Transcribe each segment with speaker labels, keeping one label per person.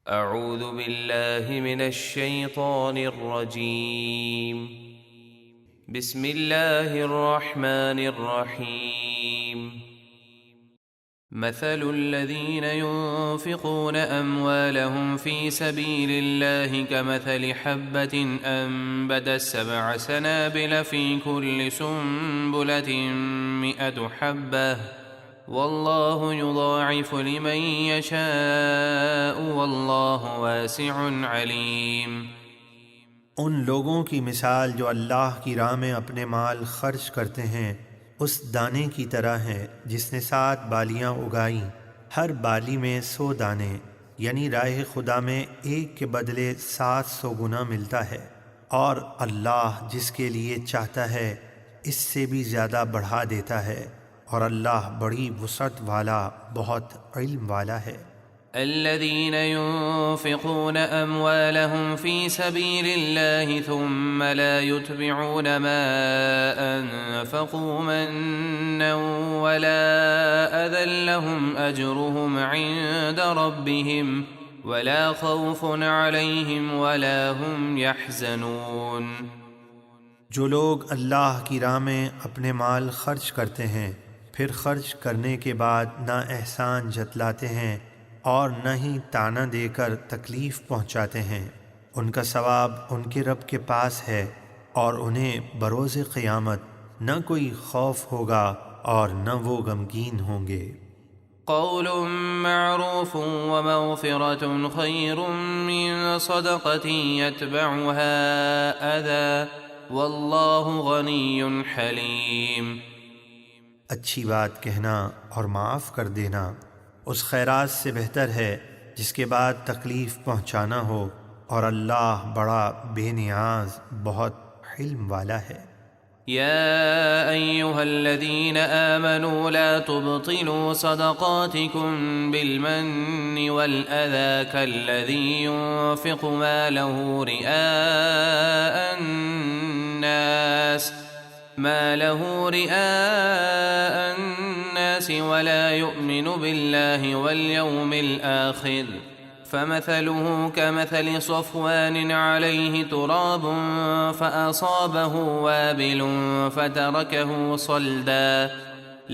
Speaker 1: اعوذ باللہ من الشیطان الرجیم بسم اللہ الرحمن الرحیم مثل الذين ينفقون أموالهم في سبيل الله كمثل حبة أنبتت 7 سنابل في كل سنبلة 100 حبة والله يضاعف لمن يشاء والله واسع عليم۔
Speaker 2: ان لوگوں کی مثال جو اللہ کی راہ میں اپنے مال خرچ کرتے ہیں اس دانے کی طرح ہے جس نے 7 بالیاں اگائیں، ہر بالی میں 100 دانے، یعنی راہ خدا میں ایک کے بدلے 700 گنا ملتا ہے، اور اللہ جس کے لیے چاہتا ہے اس سے بھی زیادہ بڑھا دیتا ہے، اور اللہ بڑی وسعت والا بہت علم والا ہے۔
Speaker 1: الذين ينفقون أموالهم في سبيل الله ثم لا يتبعون ما أنفقوا منا ولا أذى لهم أجرهم عند ربهم ولا خوف عليهم ولا هم يحزنون۔
Speaker 2: جو لوگ اللہ کی راہ میں اپنے مال خرچ کرتے ہیں پھر خرچ کرنے کے بعد نہ احسان جتلاتے ہیں اور نہ ہی طعنہ دے کر تکلیف پہنچاتے ہیں، ان کا ثواب ان کے رب کے پاس ہے، اور انہیں بروز قیامت نہ کوئی خوف ہوگا اور نہ وہ غمگین ہوں گے۔
Speaker 1: قول معروف ومغفرة خير من صدقة يتبعها أذى والله غني حليم۔
Speaker 2: اچھی بات کہنا اور معاف کر دینا اس خیرات سے بہتر ہے جس کے بعد تکلیف پہنچانا ہو، اور اللہ بڑا بے نیاز بہت حلم والا ہے۔
Speaker 1: يا أيها الذين آمنوا لا تبطلوا صدقاتكم بالمن والأذى كالذي ينفق ماله رئاء الناس ولا يؤمن بالله واليوم الآخر فمثله كمثل صفوان عليه تراب فأصابه وابل فتركه صلدا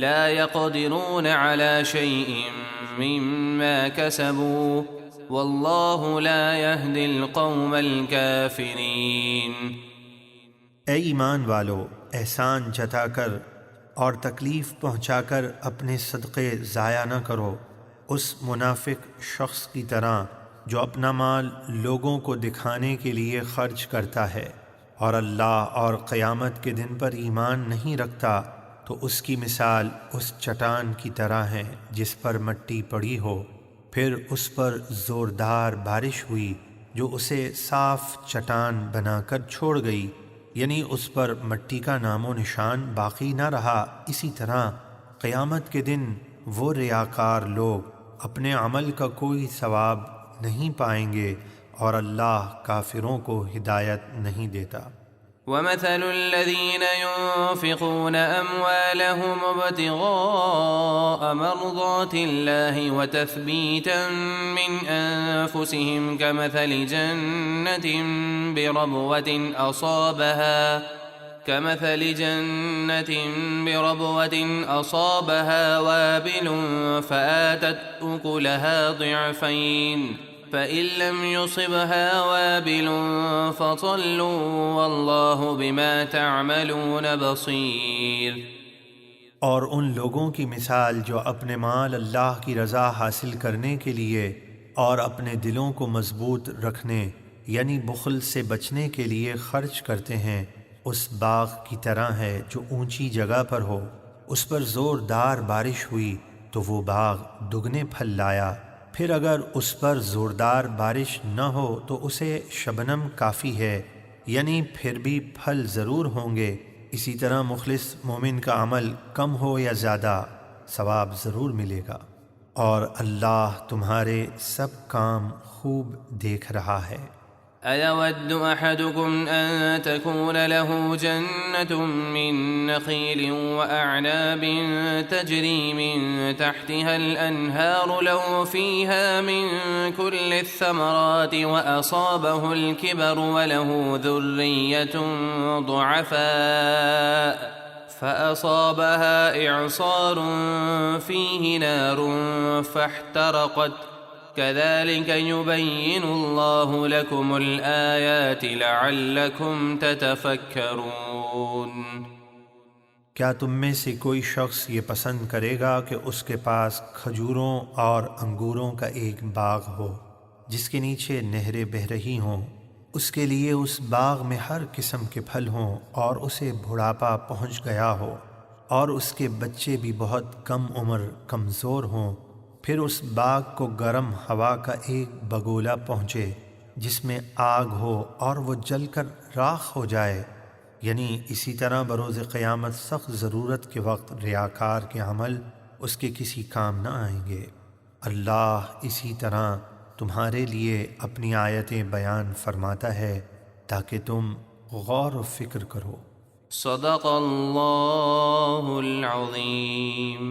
Speaker 1: لا يقدرون على شيء مما كسبوا والله لا يهدي القوم الكافرين۔
Speaker 2: اے ایمان والو، احسان جتا کر اور تکلیف پہنچا کر اپنے صدقے ضائع نہ کرو اس منافق شخص کی طرح جو اپنا مال لوگوں کو دکھانے کے لیے خرچ کرتا ہے اور اللہ اور قیامت کے دن پر ایمان نہیں رکھتا، تو اس کی مثال اس چٹان کی طرح ہے جس پر مٹی پڑی ہو، پھر اس پر زوردار بارش ہوئی جو اسے صاف چٹان بنا کر چھوڑ گئی، یعنی اس پر مٹی کا نام و نشان باقی نہ رہا۔ اسی طرح قیامت کے دن وہ ریاکار لوگ اپنے عمل کا کوئی ثواب نہیں پائیں گے، اور اللہ کافروں کو ہدایت نہیں دیتا۔
Speaker 1: ومثل الذين ينفقون أموالهم ابتغاء مرضات الله وتثبيتا من أنفسهم كمثل جنة بربوة أصابها وابل فآتت أكلها ضعفين فإن لم يصبها وابل فطل والله بما تعملون بصير۔
Speaker 2: اور ان لوگوں کی مثال جو اپنے مال اللہ کی رضا حاصل کرنے کے لیے اور اپنے دلوں کو مضبوط رکھنے یعنی بخل سے بچنے کے لیے خرچ کرتے ہیں، اس باغ کی طرح ہے جو اونچی جگہ پر ہو، اس پر زوردار بارش ہوئی تو وہ باغ دگنے پھل لایا، پھر اگر اس پر زوردار بارش نہ ہو تو اسے شبنم کافی ہے، یعنی پھر بھی پھل ضرور ہوں گے۔ اسی طرح مخلص مومن کا عمل کم ہو یا زیادہ ثواب ضرور ملے گا، اور اللہ تمہارے سب کام خوب دیکھ رہا ہے۔
Speaker 1: أيود أحدكم أن تكون له جنة من نخيل وأعناب تجري من تحتها الأنهار له فيها من كل الثمرات وأصابه الكبر وله ذرية ضعفاء فأصابها إعصار فيه نار فاحترقت كذلك يبين الله لكم الآيات لعلكم تتفكرون۔
Speaker 2: کیا تم میں سے کوئی شخص یہ پسند کرے گا کہ اس کے پاس کھجوروں اور انگوروں کا ایک باغ ہو جس کے نیچے نہریں بہہ رہی ہوں، اس کے لیے اس باغ میں ہر قسم کے پھل ہوں اور اسے بڑھاپا پہنچ گیا ہو اور اس کے بچے بھی بہت کم عمر کمزور ہوں، پھر اس باغ کو گرم ہوا کا ایک بگولا پہنچے جس میں آگ ہو اور وہ جل کر راکھ ہو جائے، یعنی اسی طرح بروز قیامت سخت ضرورت کے وقت ریاکار کے عمل اس کے کسی کام نہ آئیں گے۔ اللہ اسی طرح تمہارے لیے اپنی آیتیں بیان فرماتا ہے تاکہ تم غور و فکر کرو۔
Speaker 1: صدق اللہ العظیم۔